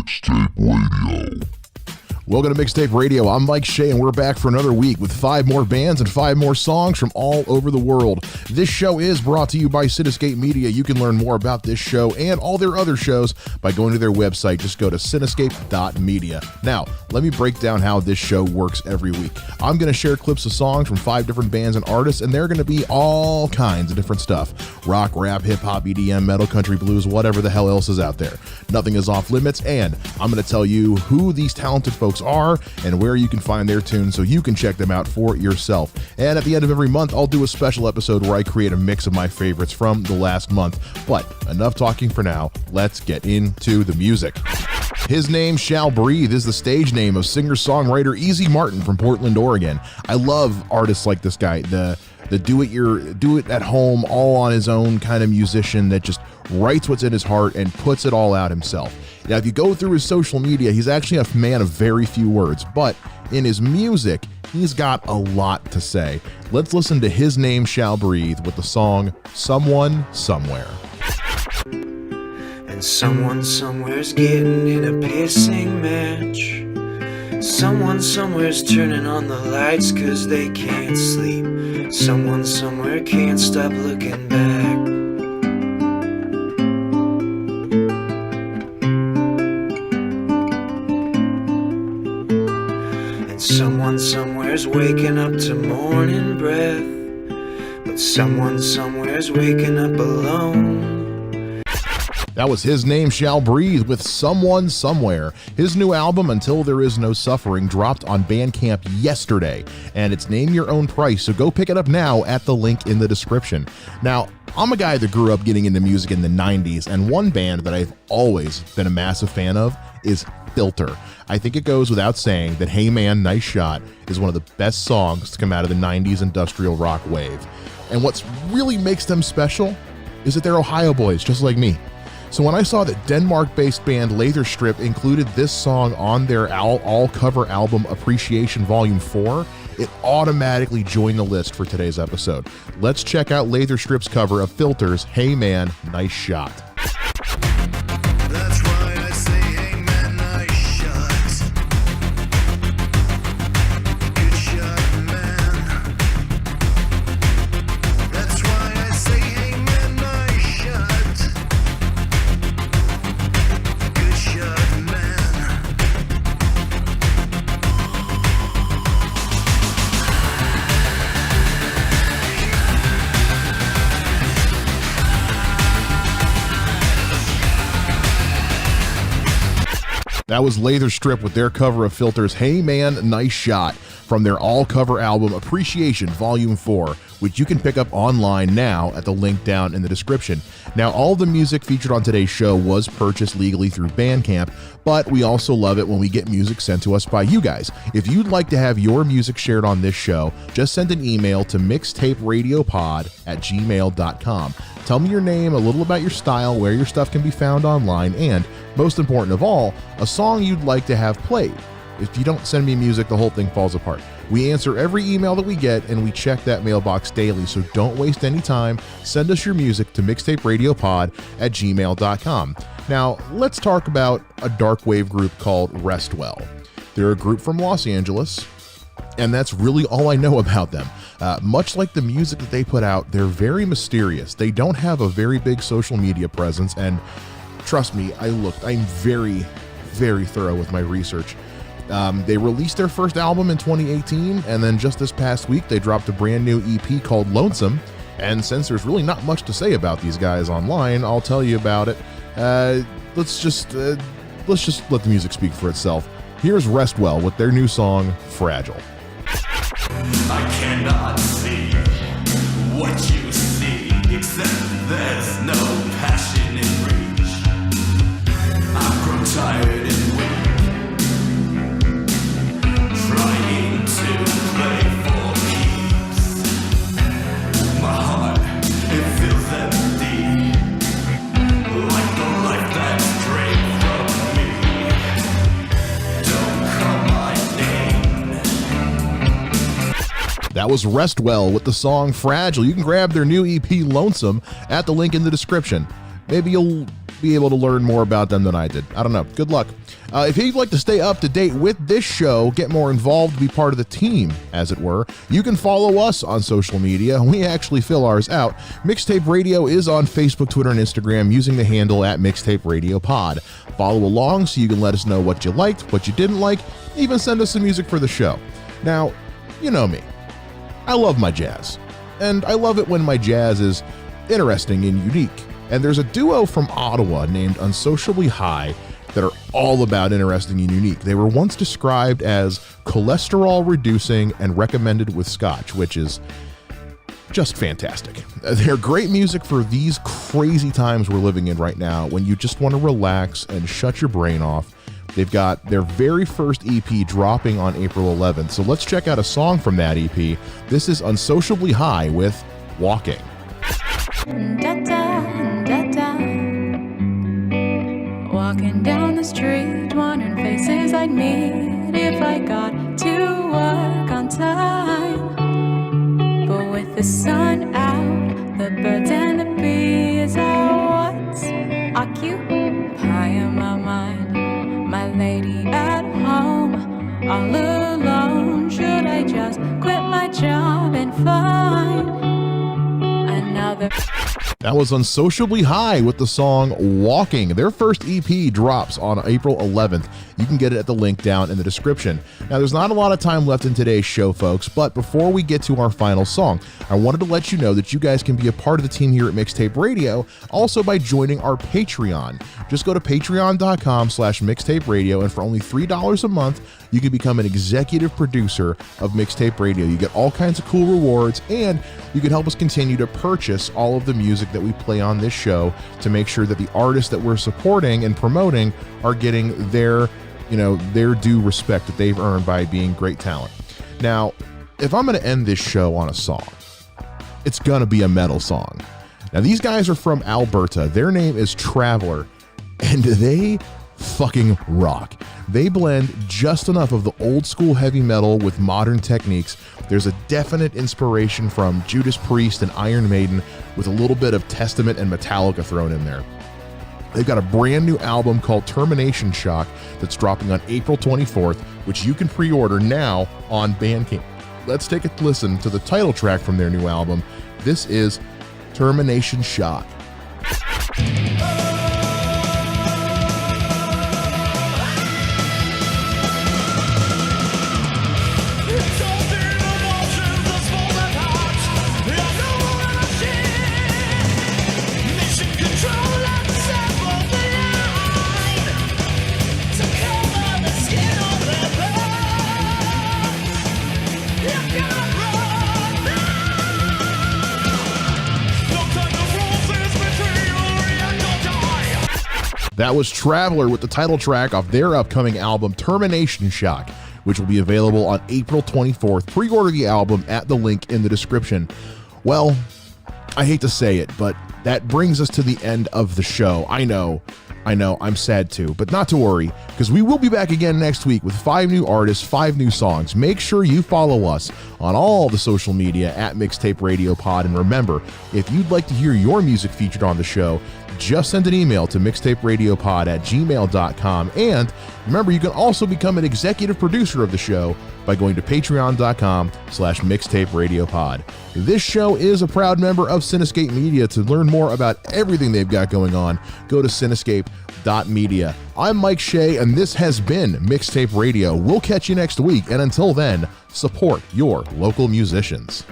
Mixtape Radio. Welcome to Mixtape Radio. I'm Mike Shea, and we're back for another week with 5 more bands and 5 more songs from all over the world. This show is brought to you by Cinescape Media. You can learn more about this show and all their other shows by going to their website. Just go to cinescape.media. Now, let me break down how this show works every week. I'm going to share clips of songs from 5 different bands and artists, and they're going to be all kinds of different stuff. Rock, rap, hip-hop, EDM, metal, country, blues, whatever the hell else is out there. Nothing is off limits, and I'm going to tell you who these talented folks are and where you can find their tunes so you can check them out for yourself. And at the end of every month, I'll do a special episode where I create a mix of my favorites from the last month. But enough talking for now. Let's get into the music. His Name Shall Breathe is the stage name of singer-songwriter Easy Martin from Portland, Oregon. I love artists like this guy, the do it at home, all on his own kind of musician that just writes what's in his heart and puts it all out himself. Now, if you go through his social media, he's actually a man of very few words, but in his music, he's got a lot to say. Let's listen to His Name Shall Breathe with the song Someone Somewhere. And someone somewhere's getting in a piercing match. Someone somewhere's turning on the lights 'cause they can't sleep. Someone somewhere can't stop looking back. And someone somewhere's waking up to morning breath. But someone somewhere's waking up alone. That was His Name Shall Breathe with Someone Somewhere. His new album, Until There Is No Suffering, dropped on Bandcamp yesterday, and it's name your own price, so go pick it up now at the link in the description. Now, I'm a guy that grew up getting into music in the 90s, and one band that I've always been a massive fan of is Filter. I think it goes without saying that Hey Man, Nice Shot is one of the best songs to come out of the 90s industrial rock wave. And what really makes them special is that they're Ohio boys, just like me. So when I saw that Denmark-based band Laserstrip included this song on their all-cover album Appreciation Volume 4, it automatically joined the list for today's episode. Let's check out Laserstrip's cover of Filter's Hey Man, Nice Shot. That's why I say, hey man, nice shot. Good shot, man. That's why I say, hey man, nice shot. Good shot, man. That was Laserstrip with their cover of Filter's Hey Man, Nice Shot from their all-cover album Appreciation Volume 4, which you can pick up online now at the link down in the description. Now, all the music featured on today's show was purchased legally through Bandcamp, but we also love it when we get music sent to us by you guys. If you'd like to have your music shared on this show, just send an email to mixtaperadiopod@gmail.com. Tell me your name, a little about your style, where your stuff can be found online, and, most important of all, a song you'd like to have played. If you don't send me music, the whole thing falls apart. We answer every email that we get, and we check that mailbox daily, so don't waste any time. Send us your music to mixtaperadiopod@gmail.com. Now, let's talk about a dark wave group called Restwell. They're a group from Los Angeles, and that's really all I know about them. Much like the music that they put out, they're very mysterious. They don't have a very big social media presence, and trust me, I'm very, very thorough with my research. They released their first album in 2018, and then just this past week, they dropped a brand new EP called Lonesome. And since there's really not much to say about these guys online, I'll tell you about it. Let's just let the music speak for itself. Here's Restwell with their new song, Fragile. I cannot see what you see, except there's no passion in reach. I've grown tired and weak, trying to play for keeps. My heart, it feels empty, like the life that's drained from me. Don't call my name. That was Restwell with the song Fragile. You can grab their new EP Lonesome at the link in the description. Maybe you'll be able to learn more about them than I did. I don't know. Good luck. If you'd like to stay up to date with this show, get more involved, be part of the team, as it were, you can follow us on social media. We actually fill ours out. Mixtape Radio is on Facebook, Twitter, and Instagram using the handle at mixtaperadiopod. Follow along so you can let us know what you liked, what you didn't like, even send us some music for the show. Now, you know me. I love my jazz. And I love it when my jazz is interesting and unique. And there's a duo from Ottawa named Unsociably High that are all about interesting and unique. They were once described as cholesterol reducing and recommended with scotch, which is just fantastic. They're great music for these crazy times we're living in right now when you just want to relax and shut your brain off. They've got their very first EP dropping on April 11th. So let's check out a song from that EP. This is Unsociably High with Walking. Da, da, da, da. Walking down the street, wondering faces I'd meet if I got to work on time. But with the sun out, the birds and the bees are what's occupying my mind. My lady at home, all alone. Should I just quit my job and find another? That was Unsociably High with the song Walking. Their first EP drops on April 11th. You can get it at the link down in the description. Now, there's not a lot of time left in today's show, folks, but before we get to our final song, I wanted to let you know that you guys can be a part of the team here at Mixtape Radio, also by joining our Patreon. Just go to patreon.com/mixtaperadio, and for only $3 a month, you can become an executive producer of Mixtape Radio. You get all kinds of cool rewards, and you can help us continue to purchase all of the music that we play on this show to make sure that the artists that we're supporting and promoting are getting their due respect that they've earned by being great talent. Now, if I'm going to end this show on a song, it's going to be a metal song. Now, these guys are from Alberta. Their name is Traveler, and they fucking rock. They blend just enough of the old school heavy metal with modern techniques. There's a definite inspiration from Judas Priest and Iron Maiden with a little bit of Testament and Metallica thrown in there. They've got a brand new album called Termination Shock that's dropping on April 24th, which you can pre-order now on Bandcamp. Let's take a listen to the title track from their new album. This is Termination Shock. That was Traveler with the title track off their upcoming album, Termination Shock, which will be available on April 24th. Pre-order the album at the link in the description. Well, I hate to say it, but that brings us to the end of the show. I know, I'm sad too, but not to worry, because we will be back again next week with 5 new artists, 5 new songs. Make sure you follow us on all the social media at Mixtape Radio Pod. And remember, if you'd like to hear your music featured on the show, just send an email to mixtaperadiopod@gmail.com. And remember, you can also become an executive producer of the show by going to patreon.com/mixtaperadiopod. This show is a proud member of Cinescape Media. To learn more about everything they've got going on, go to cinescape.media. I'm Mike Shea, and this has been Mixtape Radio. We'll catch you next week, and until then, support your local musicians.